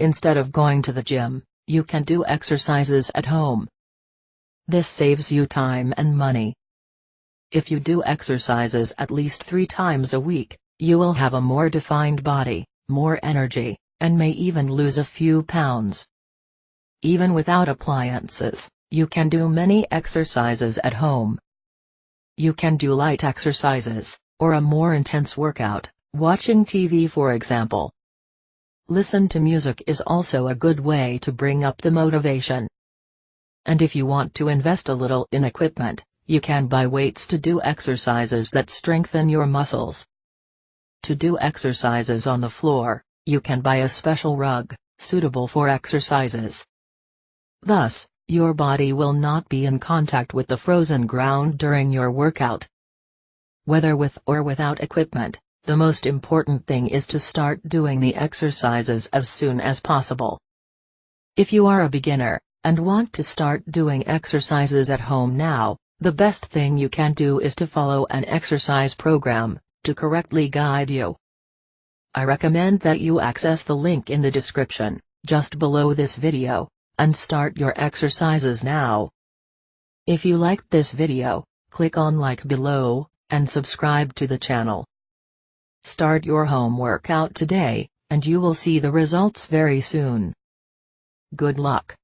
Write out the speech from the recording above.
Instead of going to the gym, you can do exercises at home. This saves you time and money. If you do exercises at least 3 times a week, you will have a more defined body, more energy, and may even lose a few pounds. Even without appliances, you can do many exercises at home. You can do light exercises, or a more intense workout, watching TV for example. Listen to music is also a good way to bring up the motivation. And if you want to invest a little in equipment, you can buy weights to do exercises that strengthen your muscles. To do exercises on the floor, you can buy a special rug, suitable for exercises. Thus, your body will not be in contact with the frozen ground during your workout. Whether with or without equipment, the most important thing is to start doing the exercises as soon as possible. If you are a beginner, and want to start doing exercises at home now, the best thing you can do is to follow an exercise program, to correctly guide you. I recommend that you access the link in the description, just below this video, and start your exercises now. If you liked this video, click on like below, and subscribe to the channel. Start your home workout today, and you will see the results very soon. Good luck.